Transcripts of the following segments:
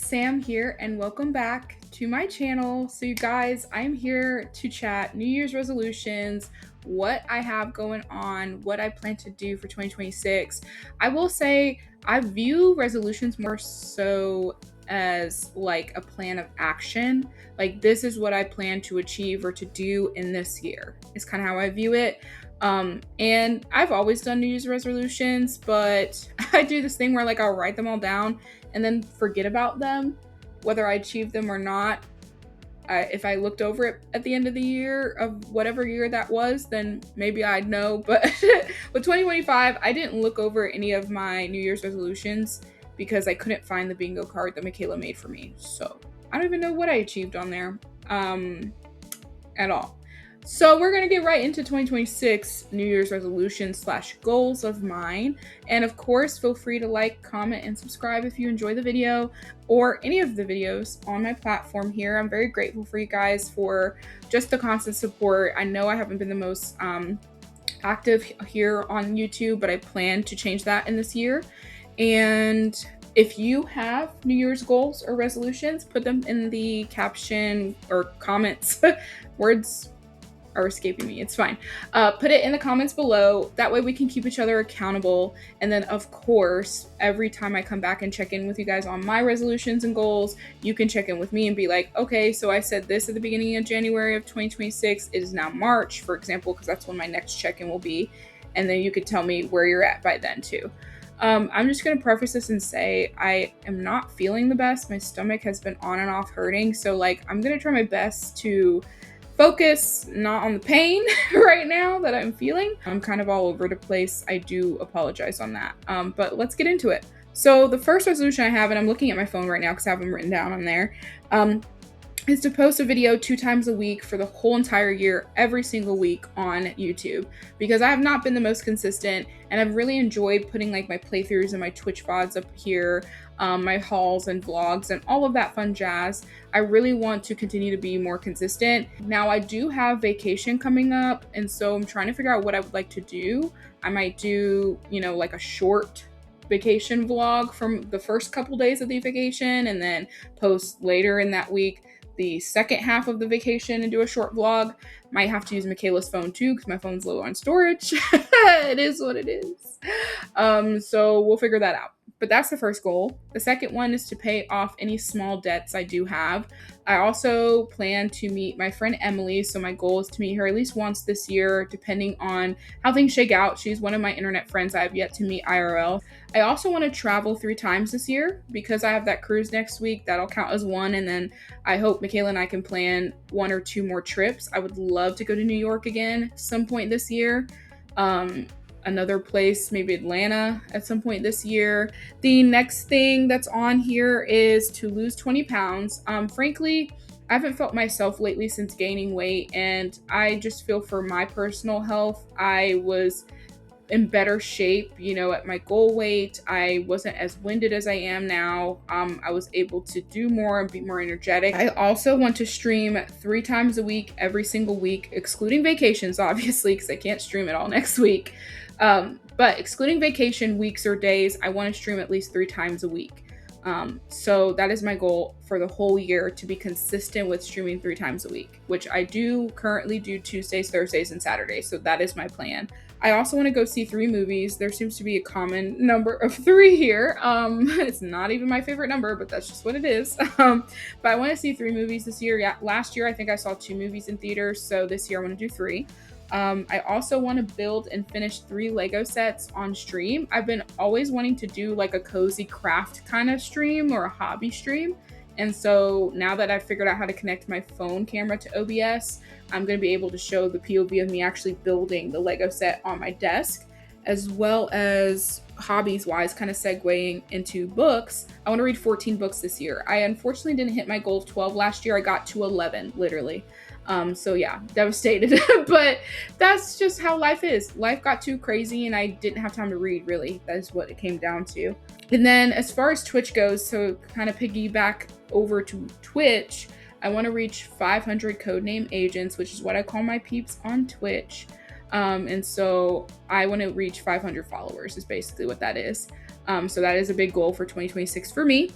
Sam here, and welcome back to my channel. So, you guys, I'm here to chat New Year's resolutions, what I have going on, what I plan to do for 2026. I will say I view resolutions more so as like a plan of action. Like, this is what I plan to achieve or to do in this year, is kind of how I view it. And I've always done New Year's resolutions, but I do this thing where like I'll write them all down and then forget about them, whether I achieved them or not. If I looked over it at the end of the year of whatever year that was, then maybe I'd know. But with 2025, I didn't look over any of my New Year's resolutions because I couldn't find the bingo card that Michaela made for me. So I don't even know what I achieved on there at all. So we're going to get right into 2026 New Year's resolutions / goals of mine. And of course, feel free to like, comment, and subscribe if you enjoy the video or any of the videos on my platform here. I'm very grateful for you guys for just the constant support. I know I haven't been the most active here on YouTube, but I plan to change that in this year. And if you have New Year's goals or resolutions, put them in the caption or comments. Words are escaping me. It's fine. Put it in the comments below. That way we can keep each other accountable. And then, of course, every time I come back and check in with you guys on my resolutions and goals, you can check in with me and be like, okay, so I said this at the beginning of January of 2026. It is now March, for example, because that's when my next check-in will be. And then you could tell me where you're at by then, too. I'm just going to preface this and say I am not feeling the best. My stomach has been on and off hurting. So, like, I'm going to try my best to focus not on the pain right now that I'm feeling. I'm kind of all over the place. I do apologize on that. But let's get into it. So the first resolution I have, and I'm looking at my phone right now because I have them written down on there, is to post a video 2 times a week for the whole entire year, every single week on YouTube, because I have not been the most consistent, and I've really enjoyed putting like my playthroughs and my Twitch VODs up here, my hauls and vlogs and all of that fun jazz. I really want to continue to be more consistent. Now I do have vacation coming up, and so I'm trying to figure out what I would like to do. I might do, like a short vacation vlog from the first couple days of the vacation, and then post later in that week the second half of the vacation and do a short vlog. Might have to use Michaela's phone too because my phone's low on storage. It is what it is. So we'll figure that out. But that's the first goal. The second one is to pay off any small debts I do have. I also plan to meet my friend Emily. So my goal is to meet her at least once this year, depending on how things shake out. She's one of my internet friends I have yet to meet IRL. I also want to travel 3 times this year because I have that cruise next week. That'll count as one. And then I hope Michaela and I can plan 1 or 2 more trips. I would love to go to New York again some point this year. Another place, maybe Atlanta at some point this year. The next thing that's on here is to lose 20 pounds. Frankly, I haven't felt myself lately since gaining weight, and I just feel for my personal health, I was in better shape, at my goal weight. I wasn't as winded as I am now. I was able to do more and be more energetic. I also want to stream 3 times a week, every single week, excluding vacations, obviously, because I can't stream it all next week. But excluding vacation weeks or days, I want to stream at least 3 times a week. So that is my goal for the whole year, to be consistent with streaming 3 times a week, which I do currently do Tuesdays, Thursdays, and Saturdays. So that is my plan. I also want to go see 3 movies. There seems to be a common number of 3 here. It's not even my favorite number, but that's just what it is. But I want to see 3 movies this year. Yeah, last year I think I saw 2 movies in theaters. So this year I want to do 3. I also want to build and finish 3 Lego sets on stream. I've been always wanting to do like a cozy craft kind of stream or a hobby stream. And so now that I've figured out how to connect my phone camera to OBS, I'm going to be able to show the POV of me actually building the Lego set on my desk, as well as hobbies wise, kind of segueing into books. I want to read 14 books this year. I unfortunately didn't hit my goal of 12 last year. I got to 11, literally. So yeah, devastated, but that's just how life is. Life got too crazy and I didn't have time to read, really. That is what it came down to. And then as far as Twitch goes, so kind of piggyback over to Twitch, I want to reach 500 codename agents, which is what I call my peeps on Twitch. And so I want to reach 500 followers is basically what that is. So that is a big goal for 2026 for me.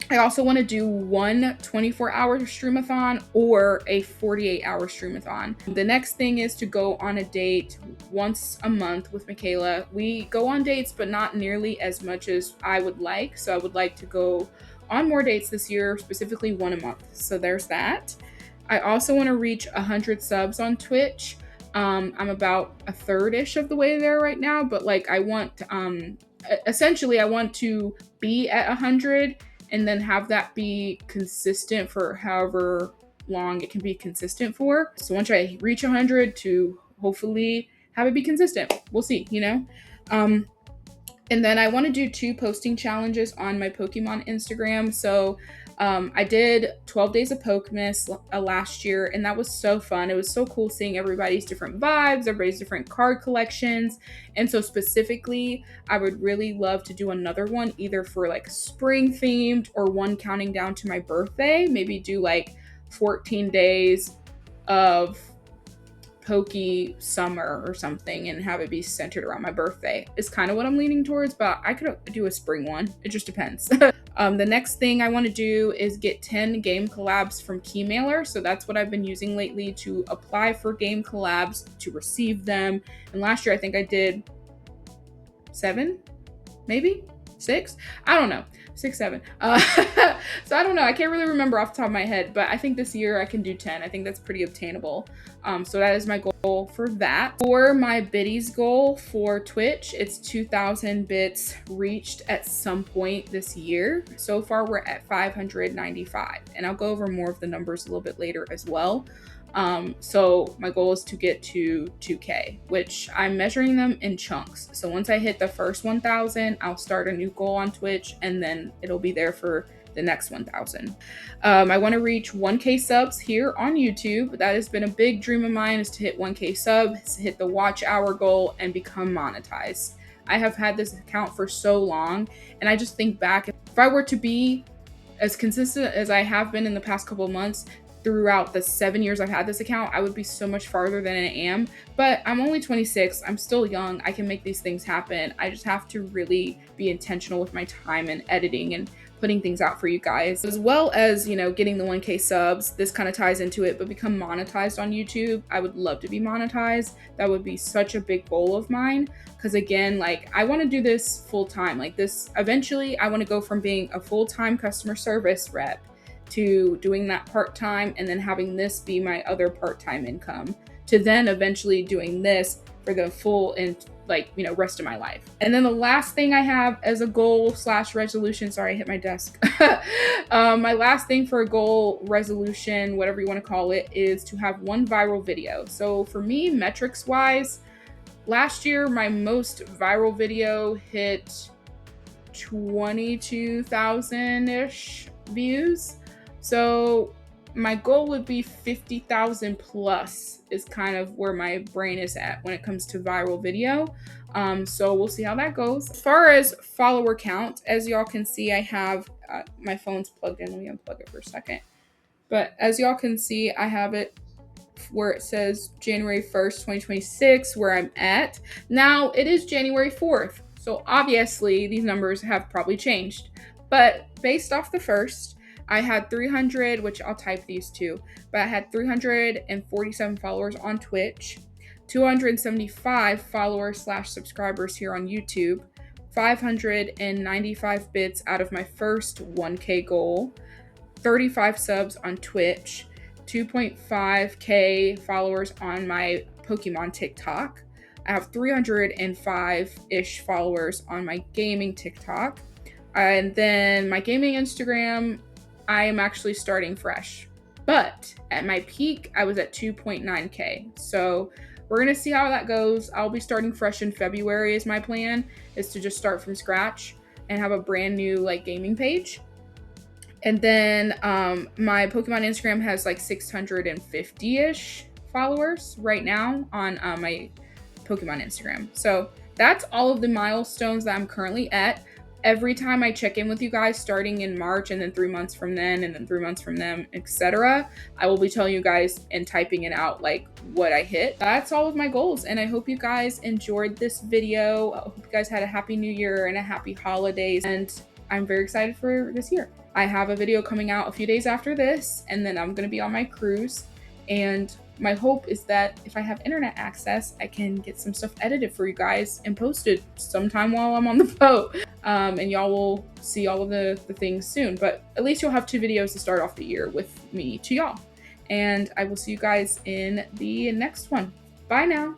I also want to do one 24-hour streamathon or a 48-hour streamathon. The next thing is to go on a date once a month with Michaela. We go on dates, but not nearly as much as I would like. So I would like to go on more dates this year, specifically one a month. So there's that. I also want to reach 100 subs on Twitch. I'm about a third-ish of the way there right now, but like I want, essentially I want to be at 100 and then have that be consistent for however long it can be consistent for. So once I reach 100 to hopefully have it be consistent, we'll see, you know? And then I want to do 2 posting challenges on my Pokemon Instagram. So I did 12 days of Pokemas last year, and that was so fun. It was so cool seeing everybody's different vibes, everybody's different card collections. And so specifically, I would really love to do another one, either for like spring themed or one counting down to my birthday. Maybe do like 14 days of Pokey summer or something and have it be centered around my birthday is kind of what I'm leaning towards, but I could do a spring one. It just depends. The next thing I want to do is get 10 game collabs from Keymailer. So that's what I've been using lately to apply for game collabs, to receive them. And last year I think I did 7, maybe 6. I don't know. 6, 7. So I don't know. I can't really remember off the top of my head, but I think this year I can do 10. I think that's pretty obtainable. So that is my goal for that. For my biddies goal for Twitch, it's 2,000 bits reached at some point this year. So far we're at 595, and I'll go over more of the numbers a little bit later as well. So my goal is to get to 2K, which I'm measuring them in chunks. So once I hit the first 1,000, I'll start a new goal on Twitch, and then it'll be there for the next 1,000. I want to reach 1K subs here on YouTube. That has been a big dream of mine, is to hit 1K subs, hit the watch hour goal, and become monetized. I have had this account for so long, and I just think back, if I were to be as consistent as I have been in the past couple of months, throughout the 7 years I've had this account, I would be so much farther than I am. But I'm only 26. I'm still young. I can make these things happen. I just have to really be intentional with my time and editing and putting things out for you guys, as well as, you know, getting the 1K subs. This kind of ties into it, but become monetized on YouTube. I would love to be monetized. That would be such a big goal of mine, because again, like, I want to do this full time. Like, this eventually I want to go from being a full-time customer service rep to doing that part-time, and then having this be my other part-time income, to then eventually doing this for the full and, like, you know, rest of my life. And then the last thing I have as a goal slash resolution, sorry, I hit my desk. My last thing for a goal, resolution, whatever you want to call it, is to have 1 viral video. So for me, metrics wise, last year my most viral video hit 22,000-ish views. So my goal would be 50,000 plus is kind of where my brain is at when it comes to viral video. So we'll see how that goes. As far as follower count, as y'all can see, I have my phone's plugged in. Let me unplug it for a second. But as y'all can see, I have it where it says January 1st, 2026, where I'm at. Now it is January 4th. So obviously these numbers have probably changed. But based off the first, I had 300, which I'll type these two, but I had 347 followers on Twitch, 275 followers slash subscribers here on YouTube, 595 bits out of my first 1K goal, 35 subs on Twitch, 2.5K followers on my Pokemon TikTok. I have 305-ish followers on my gaming TikTok. And then my gaming Instagram, I am actually starting fresh. But at my peak, I was at 2.9K. So we're going to see how that goes. I'll be starting fresh in February is my plan, is to just start from scratch and have a brand new like gaming page. And then my Pokemon Instagram has like 650-ish followers right now on my Pokemon Instagram. So that's all of the milestones that I'm currently at. Every time I check in with you guys, starting in March, and then 3 months from then, and then 3 months from them, etc., I will be telling you guys and typing it out like what I hit. That's all of my goals, and I hope you guys enjoyed this video. I hope you guys had a happy new year and a happy holidays, and I'm very excited for this year. I have a video coming out a few days after this, and then I'm going to be on my cruise. And my hope is that if I have internet access, I can get some stuff edited for you guys and posted sometime while I'm on the boat. And y'all will see all of the things soon. But at least you'll have 2 videos to start off the year with me to y'all. And I will see you guys in the next one. Bye now.